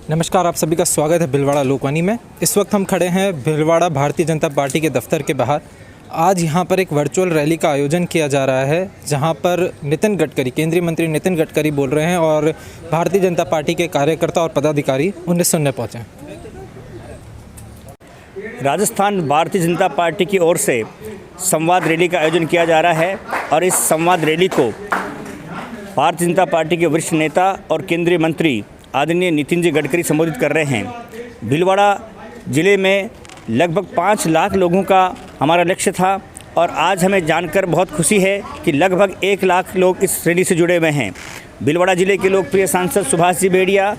नमस्कार, आप सभी का स्वागत है भीलवाड़ा लोकवाणी में। इस वक्त हम खड़े हैं भीलवाड़ा भारतीय जनता पार्टी के दफ्तर के बाहर। आज यहाँ पर एक वर्चुअल रैली का आयोजन किया जा रहा है, जहाँ पर नितिन गडकरी, केंद्रीय मंत्री नितिन गडकरी बोल रहे हैं और भारतीय जनता पार्टी के कार्यकर्ता और पदाधिकारी उन्हें सुनने पहुँचे। राजस्थान भारतीय जनता पार्टी की ओर से संवाद रैली का आयोजन किया जा रहा है और इस संवाद रैली को भारतीय जनता पार्टी के वरिष्ठ नेता और केंद्रीय मंत्री आदरणीय नितिन जी गडकरी संबोधित कर रहे हैं। भीलवाड़ा ज़िले में लगभग 5 लाख लोगों का हमारा लक्ष्य था और आज हमें जानकर बहुत खुशी है कि लगभग 1 लाख लोग इस रैली से जुड़े हुए हैं। भीलवाड़ा ज़िले के लोकप्रिय सांसद सुभाष जी बेड़िया,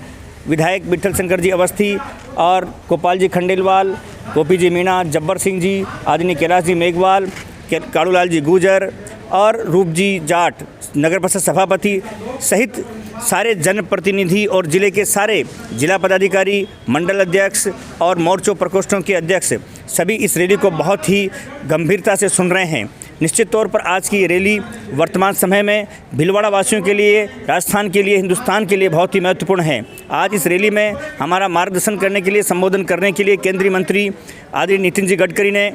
विधायक विठल शंकर जी अवस्थी और गोपाल जी खंडेलवाल, गोपी जी मीणा, जब्बर सिंह जी, आदरणीय कैलाश जी मेघवाल, कालूलाल जी गुजर और रूप जी जाट, नगर परिषद सभापति सहित सारे जनप्रतिनिधि और ज़िले के सारे जिला पदाधिकारी, मंडल अध्यक्ष और मोर्चों प्रकोष्ठों के अध्यक्ष सभी इस रैली को बहुत ही गंभीरता से सुन रहे हैं। निश्चित तौर पर आज की रैली वर्तमान समय में भीलवाड़ा वासियों के लिए, राजस्थान के लिए, हिंदुस्तान के लिए बहुत ही महत्वपूर्ण है। आज इस रैली में हमारा मार्गदर्शन करने के लिए, संबोधन करने के लिए केंद्रीय मंत्री आदरणीय नितिन जी गडकरी ने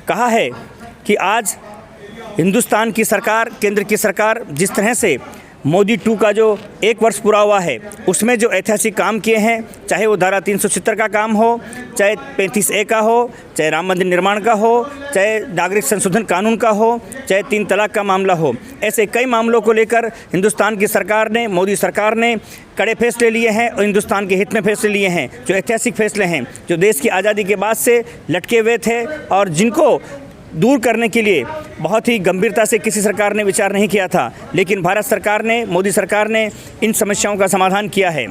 कहा है कि आज हिंदुस्तान की सरकार, केंद्र की सरकार जिस तरह से मोदी 2 का जो 1 वर्ष पूरा हुआ है उसमें जो ऐतिहासिक काम किए हैं, चाहे वो धारा 370 का काम हो, चाहे 35A का हो, चाहे राम मंदिर निर्माण का हो, चाहे नागरिक संशोधन कानून का हो, चाहे 3 तलाक का मामला हो, ऐसे कई मामलों को लेकर हिंदुस्तान की सरकार ने, मोदी सरकार ने कड़े फैसले लिए हैं और हिंदुस्तान के हित में फैसले लिए हैं, जो ऐतिहासिक फैसले हैं, जो देश की आज़ादी के बाद से लटके हुए थे और जिनको दूर करने के लिए बहुत ही गंभीरता से किसी सरकार ने विचार नहीं किया था, लेकिन भारत सरकार ने, मोदी सरकार ने इन समस्याओं का समाधान किया है।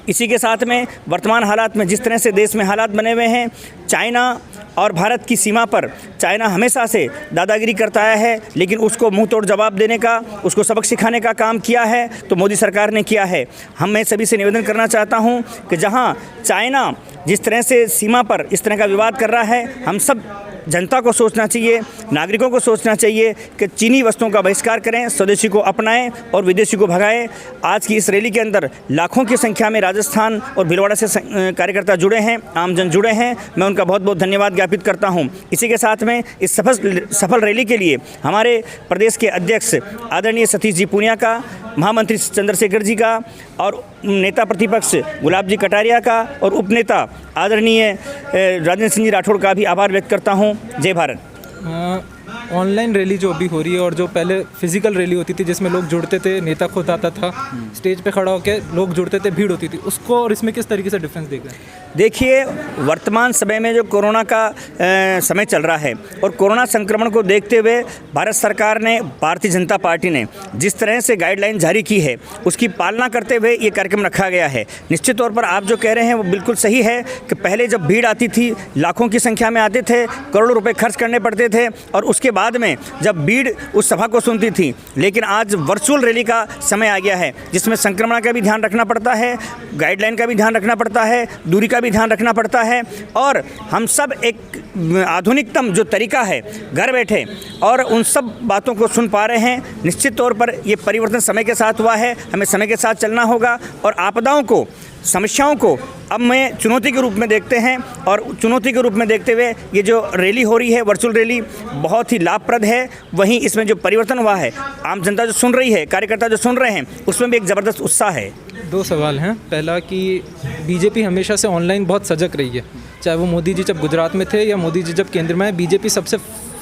इसी के साथ में वर्तमान हालात में जिस तरह से देश में हालात बने हुए हैं, चाइना और भारत की सीमा पर चाइना हमेशा से दादागिरी करता आया है, लेकिन उसको मुंह तोड़ जवाब देने का, उसको सबक सिखाने का काम किया है तो मोदी सरकार ने किया है। मैं सभी से निवेदन करना चाहता हूं कि जहां चाइना जिस तरह से सीमा पर इस तरह का विवाद कर रहा है, हम सब जनता को सोचना चाहिए, नागरिकों को सोचना चाहिए कि चीनी वस्तुओं का बहिष्कार करें, स्वदेशी को अपनाएं और विदेशी को भगाएं। आज की इस रैली के अंदर लाखों की संख्या में राजस्थान और भीलवाड़ा से कार्यकर्ता जुड़े हैं, आमजन जुड़े हैं। मैं उनका बहुत बहुत धन्यवाद ज्ञापित करता हूं। इसी के साथ में इस सफल रैली के लिए हमारे प्रदेश के अध्यक्ष आदरणीय सतीश जी पूनिया का, महामंत्री चंद्रशेखर जी का और नेता प्रतिपक्ष गुलाब जी कटारिया का और उपनेता आदरणीय राजेंद्र सिंह जी राठौड़ का भी आभार व्यक्त करता हूं। जय भारत। ऑनलाइन रैली जो अभी हो रही है और जो पहले फिजिकल रैली होती थी जिसमें लोग जुड़ते थे, नेता खुद आता था, स्टेज पे खड़ा होकर लोग जुड़ते थे, भीड़ होती थी, उसको और इसमें किस तरीके से डिफरेंस देख रहे हैं? देखिए, वर्तमान समय में जो कोरोना का समय चल रहा है और कोरोना संक्रमण को देखते हुए भारत सरकार ने, भारतीय जनता पार्टी ने जिस तरह से गाइडलाइन जारी की है उसकी पालना करते हुए ये कार्यक्रम रखा गया है। निश्चित तौर पर आप जो कह रहे हैं वो बिल्कुल सही है कि पहले जब भीड़ आती थी, लाखों की संख्या में आते थे, करोड़ों रुपये खर्च करने पड़ते थे और उसके बाद में जब भीड़ उस सभा को सुनती थी, लेकिन आज वर्चुअल रैली का समय आ गया है जिसमें संक्रमण का भी ध्यान रखना पड़ता है, गाइडलाइन का भी ध्यान रखना पड़ता है, दूरी का भी ध्यान रखना पड़ता है और हम सब एक आधुनिकतम जो तरीका है घर बैठे और उन सब बातों को सुन पा रहे हैं। निश्चित तौर पर ये परिवर्तन समय के साथ हुआ है, हमें समय के साथ चलना होगा और आपदाओं को, समस्याओं को अब मैं चुनौती के रूप में देखते हैं और चुनौती के रूप में देखते हुए ये जो रैली हो रही है, वर्चुअल रैली, बहुत ही लाभप्रद है। वहीं इसमें जो परिवर्तन हुआ है, आम जनता जो सुन रही है, कार्यकर्ता जो सुन रहे हैं, उसमें भी एक ज़बरदस्त उत्साह है। 2 सवाल हैं। पहला कि बीजेपी हमेशा से ऑनलाइन बहुत सजग रही है, चाहे वो मोदी जी जब गुजरात में थे या मोदी जी जब केंद्र में है, बीजेपी सबसे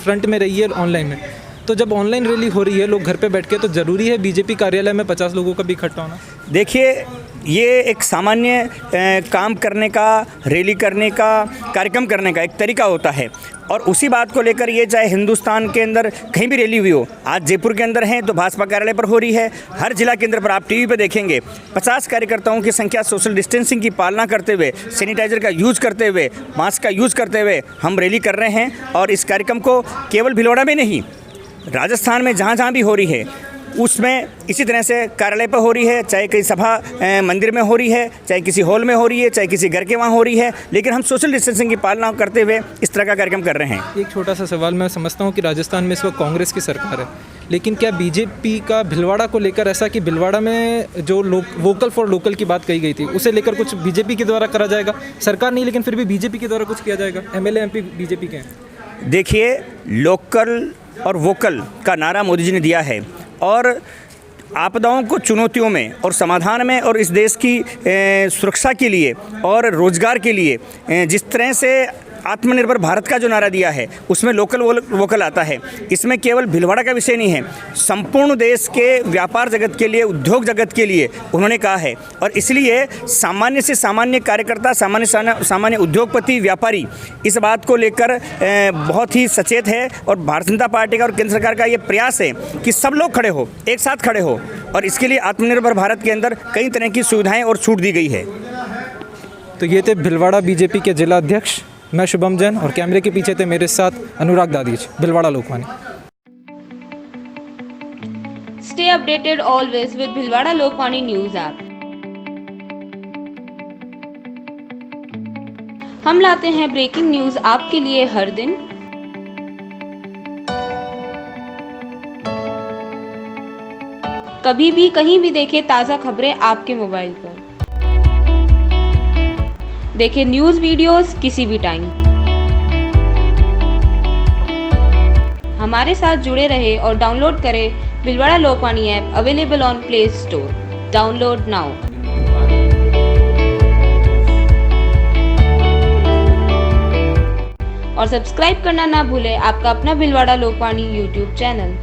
फ्रंट में रही है ऑनलाइन में। तो जब ऑनलाइन रैली हो रही है, लोग घर पे बैठ के, तो ज़रूरी है बीजेपी कार्यालय में 50 लोगों का भी इकट्ठा होना? देखिए, ये एक सामान्य काम करने का, रैली करने का, कार्यक्रम करने का एक तरीका होता है और उसी बात को लेकर ये चाहे हिंदुस्तान के अंदर कहीं भी रैली हुई हो, आज जयपुर के अंदर हैं तो भाजपा कार्यालय पर हो रही है, हर जिला केंद्र पर आप टीवी पर देखेंगे 50 कार्यकर्ताओं की संख्या सोशल डिस्टेंसिंग की पालना करते हुए, सैनिटाइजर का यूज़ करते हुए, मास्क का यूज़ करते हुए हम रैली कर रहे हैं और इस कार्यक्रम को केवल भीलवाड़ा में नहीं, राजस्थान में जहाँ जहाँ भी हो रही है, उसमें इसी तरह से कार्यालय पर हो रही है, चाहे कहीं सभा मंदिर में हो रही है, चाहे किसी हॉल में हो रही है, चाहे किसी घर के वहाँ हो रही है, लेकिन हम सोशल डिस्टेंसिंग की पालना करते हुए इस तरह का कार्यक्रम कर रहे हैं। एक छोटा सा सवाल, मैं समझता हूँ कि राजस्थान में इस वक्त कांग्रेस की सरकार है, लेकिन क्या बीजेपी का भीलवाड़ा को लेकर ऐसा कि भीलवाड़ा में जो वोकल फॉर लोकल की बात कही गई थी उसे लेकर कुछ बीजेपी के द्वारा करा जाएगा? सरकार नहीं, लेकिन फिर भी बीजेपी के द्वारा कुछ किया जाएगा? एमएलए एमपी बीजेपी के हैं। देखिए, लोकल और वोकल का नारा मोदी जी ने दिया है और आपदाओं को चुनौतियों में और समाधान में और इस देश की सुरक्षा के लिए और रोजगार के लिए जिस तरह से आत्मनिर्भर भारत का जो नारा दिया है उसमें लोकल वोकल आता है। इसमें केवल भीलवाड़ा का विषय नहीं है, संपूर्ण देश के व्यापार जगत के लिए, उद्योग जगत के लिए उन्होंने कहा है और इसलिए सामान्य से सामान्य कार्यकर्ता, सामान्य उद्योगपति, व्यापारी इस बात को लेकर बहुत ही सचेत है और भारतीय जनता पार्टी का और केंद्र सरकार का ये प्रयास है कि सब लोग खड़े हो, एक साथ खड़े हो और इसके लिए आत्मनिर्भर भारत के अंदर कई तरह की सुविधाएँ और छूट दी गई है। तो ये थे भीलवाड़ा बीजेपी के जिला अध्यक्ष, मैं शुभम जैन, और कैमरे के पीछे थे मेरे साथ अनुराग दादीज, Bhilwara Lokvani. Stay updated always with Bhilwara Lokmani News app. हम लाते हैं ब्रेकिंग न्यूज आपके लिए हर दिन। कभी भी कहीं भी देखें ताज़ा खबरें आपके मोबाइल पर। देखें न्यूज़ वीडियोस किसी भी टाइम। हमारे साथ जुड़े रहे और डाउनलोड करें Bhilwara Lokvani app, available on play store. Download now. और सब्सक्राइब करना ना भूलें आपका अपना भीलवाड़ा लोकवाणी यूट्यूब चैनल।